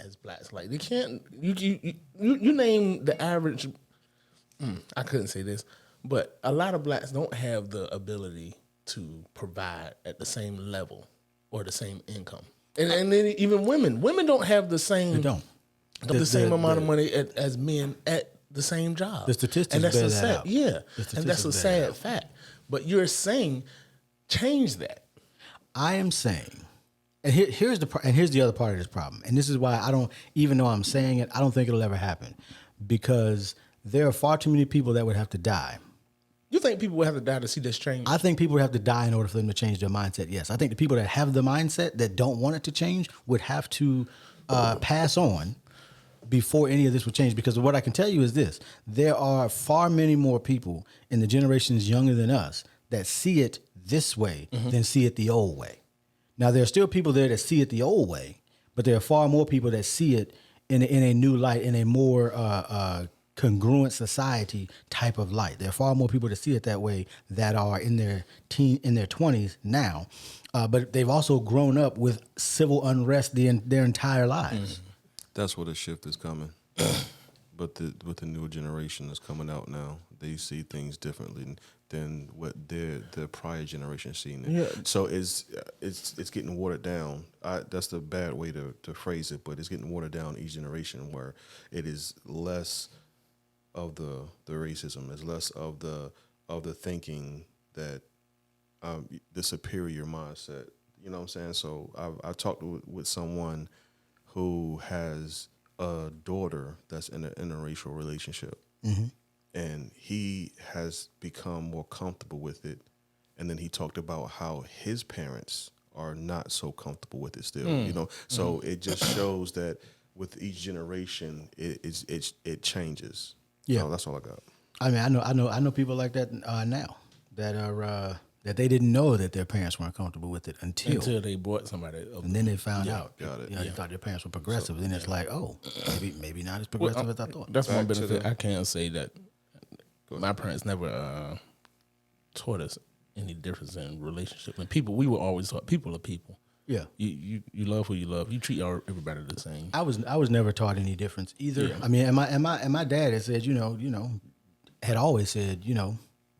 as blacks. Like they can't. You name the average. I couldn't say this, but a lot of blacks don't have the ability to provide at the same level or the same income, and then even women don't have the same. They don't. The same amount of money as men at the same job. The statistics and that's bear a that sad, out. yeah, and that's a sad fact. But you're saying change that. I am saying, and here's the other part of this problem, and this is why I don't, even though I'm saying it, I don't think it'll ever happen, because there are far too many people that would have to die. You think people would have to die to see this change? I think people would have to die in order for them to change their mindset. Yes, I think the people that have the mindset that don't want it to change would have to pass on before any of this would change. Because what I can tell you is this: there are far many more people in the generations younger than us that see it this way than see it the old way. Now, there are still people there that see it the old way, but there are far more people that see it in a new light, in a more congruent society type of light. There are far more people that see it that way that are in their 20s now, but they've also grown up with civil unrest their entire lives. That's where the shift is coming. But with the newer generation that's coming out now, they see things differently than what their prior generation seen it. Yeah. So it's getting watered down. That's the bad way to phrase it, but it's getting watered down each generation, where it is less of the racism, is less of the thinking that the superior mindset. You know what I'm saying? So I talked with someone who has a daughter that's in an interracial relationship, and he has become more comfortable with it. And then he talked about how his parents are not so comfortable with it still. You know, so it just shows that with each generation, it changes. Yeah, so that's all I got. I mean, I know people like that now that are that they didn't know that their parents weren't comfortable with it until they brought somebody up. And then they found out. Got it. You know, they thought their parents were progressive. Then it's like, oh, maybe not as progressive as I thought. That's one Back to benefit. the- I can't say that my parents never taught us any difference in relationship. And people, we were always taught people are people. Yeah. You love who you love. You treat everybody the same. I was never taught any difference either. Yeah. I mean, and my dad had said, had always said,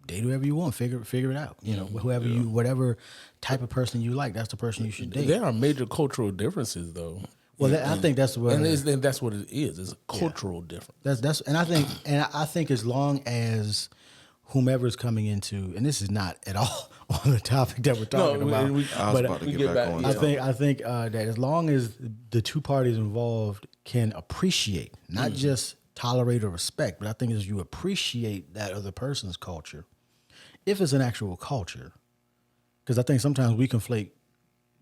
date whoever you want, figure it out. Whatever type of person you like, that's the person you should date. There are major cultural differences, though. Well, I think that's what, and that's what it is. It's a cultural difference. That's and I think as long as whomever's coming into, and this is not at all on the topic that we're talking about, I was about to get back on. I think that as long as the two parties involved can appreciate, not just tolerate or respect, but I think as you appreciate that other person's culture, if it's an actual culture, because I think sometimes we conflate,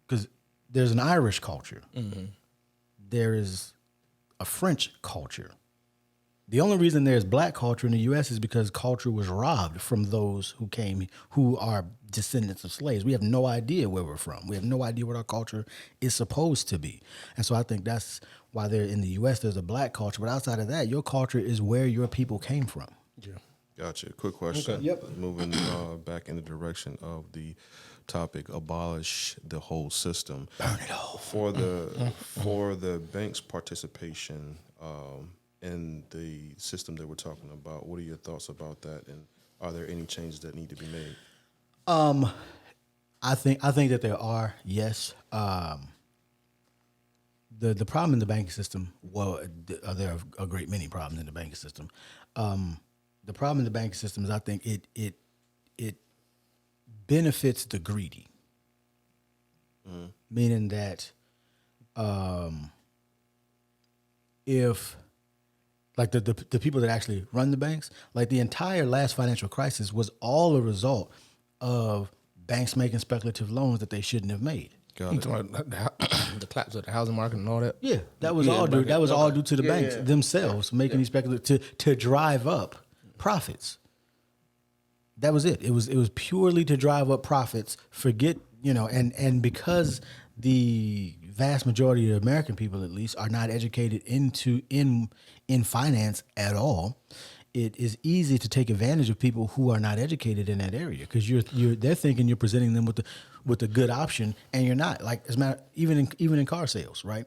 because there's an Irish culture, there is a French culture. The only reason there's black culture in the U.S. is because culture was robbed from those who are descendants of slaves. We have no idea where we're from. We have no idea what our culture is supposed to be. And so I think that's why in the U.S. there's a black culture. But outside of that, your culture is where your people came from. Yeah. Gotcha. Quick question. Okay. Yep. Moving back in the direction of the topic, abolish the whole system. Burn it all. For the bank's participation in the system that we're talking about, what are your thoughts about that, and are there any changes that need to be made? I think that there are, yes. The problem in the banking system, well, there are a great many problems in the banking system. The problem in the banking system is I think it benefits the greedy, meaning that if like the people that actually run the banks, like the entire last financial crisis was all a result of banks making speculative loans that they shouldn't have made. Got You it. talking about the collapse of the housing market and all that? Yeah, that was all due. That was all due to the banks themselves making these speculative to drive up profits. That was it. It was purely to drive up profits. Forget, and because the vast majority of American people, at least, are not educated in finance at all, it is easy to take advantage of people who are not educated in that area, because they're thinking you're presenting them with a good option, and you're not. Like, as a matter, even in car sales, right?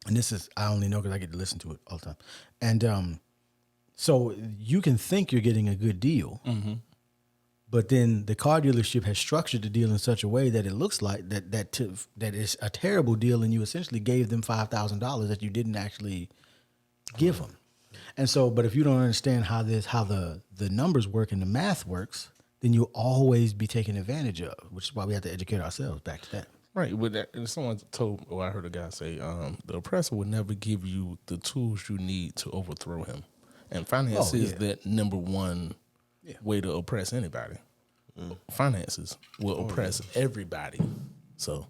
and this is, I only know because I get to listen to it all the time. And so you can think you're getting a good deal, but then the car dealership has structured the deal in such a way that it looks like that is a terrible deal, and you essentially gave them $5,000 that you didn't actually give them. And so, but if you don't understand how the numbers work and the math works, then you'll always be taken advantage of, which is why we have to educate ourselves back to that. Right. With that, and someone told, or I heard a guy say, the oppressor will never give you the tools you need to overthrow him. And finance is that number one way to oppress anybody. Finances will oppress everybody. So,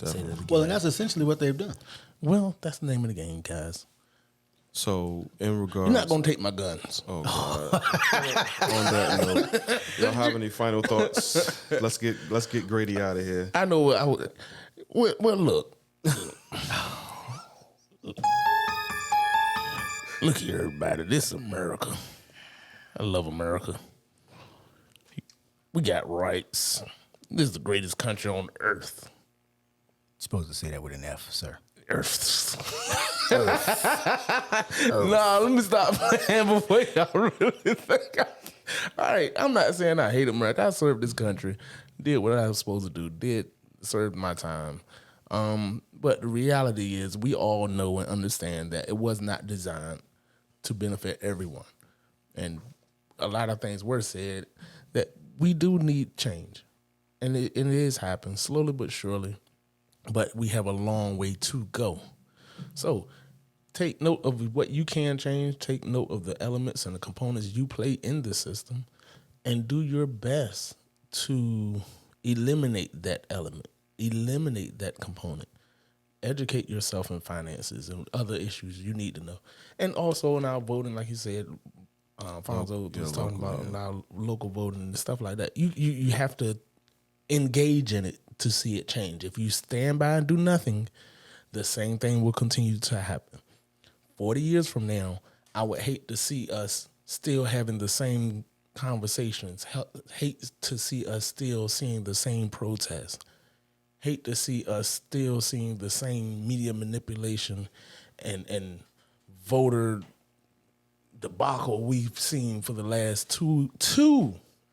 say that again. Well, and that's essentially what they've done. Well, that's the name of the game, guys. So, in regards, You're not gonna take my guns. Oh God! On that note, y'all have any final thoughts? Let's get Grady out of here. I know what I would. Well, look. Look here, everybody. This is America. I love America. We got rights. This is the greatest country on earth. You're supposed to say that with an F, sir. Earth. Nah, let me stop playing before y'all really think. All right, I'm not saying I hate America. I served this country, did what I was supposed to do, served my time. But the reality is, we all know and understand that it was not designed to benefit everyone. And a lot of things were said that we do need change. And it is happening slowly but surely. But we have a long way to go. So take note of what you can change. Take note of the elements and the components you play in the system, and do your best to eliminate that element, eliminate that component. Educate yourself in finances and other issues you need to know. And also in our voting, like you said, Fonzo was talking about in our local voting and stuff like that. You have to engage in it to see it change. If you stand by and do nothing, the same thing will continue to happen. 40 years from now, I would hate to see us still having the same conversations, hate to see us still seeing the same protests, hate to see us still seeing the same media manipulation and voter debacle we've seen for the last two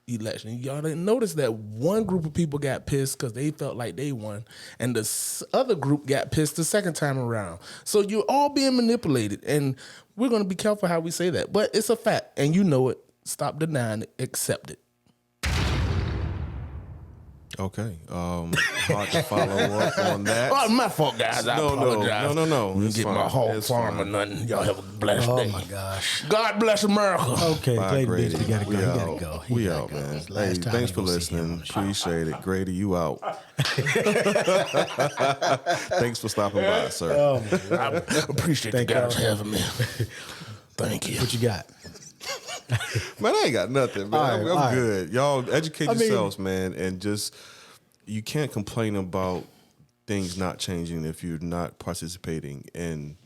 election. Y'all didn't notice that one group of people got pissed because they felt like they won, and the other group got pissed the second time around. So you're all being manipulated, and we're going to be careful how we say that. But it's a fact, and you know it. Stop denying it. Accept it. Okay. Hard to follow up on that. Oh, my fault, guys. I apologize. No. You It's get fine. my whole It's farm or fine. nothing. Y'all have a blessed day. Oh my gosh. God bless America. Okay, Bye, Clayton Grady. Beach, you gotta go. We You out. gotta go. We You gotta out, go. man. It's the last Hey, time thanks you for gonna see him on listening. the show. Appreciate it. Grady, you out. Thanks for stopping by, sir. I appreciate you guys having me. Thank you. What you got? Man, I ain't got nothing, man. All right, I'm all right. good. Y'all educate I mean- yourselves, man, and just you can't complain about things not changing if you're not participating in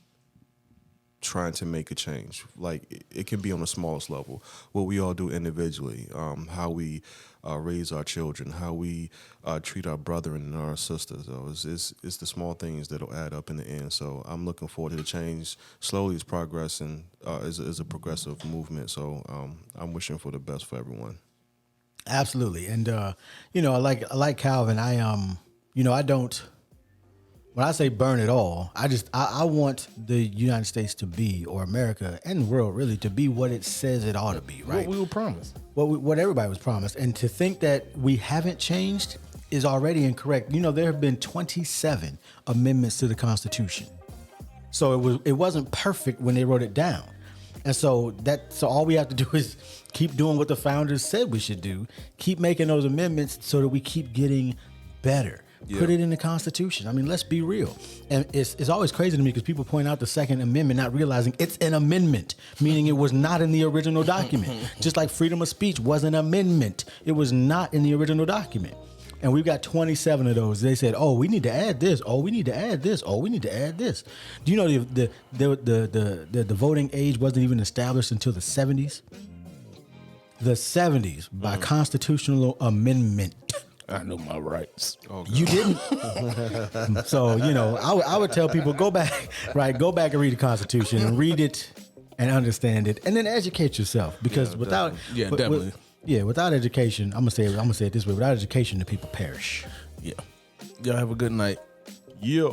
trying to make a change. Like it can be on the smallest level, what we all do individually, how we raise our children, how we treat our brother and our sisters. It's the small things that'll add up in the end. So I'm looking forward to the change. Slowly it's progressing, is a progressive movement. So I'm wishing for the best for everyone. Absolutely. And I like Calvin. I don't, when I say burn it all, I want the United States to be, or America and the world really, to be what it says it ought to be, right? What we were promised. What everybody was promised. And to think that we haven't changed is already incorrect. There have been 27 amendments to the Constitution. So it wasn't perfect when they wrote it down. And so all we have to do is keep doing what the founders said we should do, keep making those amendments so that we keep getting better. Yeah. Put it in the Constitution. I mean, let's be real. And it's always crazy to me because people point out the Second Amendment, not realizing it's an amendment, meaning it was not in the original document. Just like freedom of speech was an amendment. It was not in the original document. And we've got 27 of those. They said, "Oh, we need to add this. Oh, we need to add this. Oh, we need to add this." Do you know the voting age wasn't even established until the 70s? The 70s by constitutional amendment. I know my rights. Oh, God. You didn't. So, you know, I would tell people go back and read the Constitution and read it and understand it, and then educate yourself. Because without definitely. without education, I'm gonna say it this way: without education, the people perish. Yeah. Y'all have a good night. Yeah.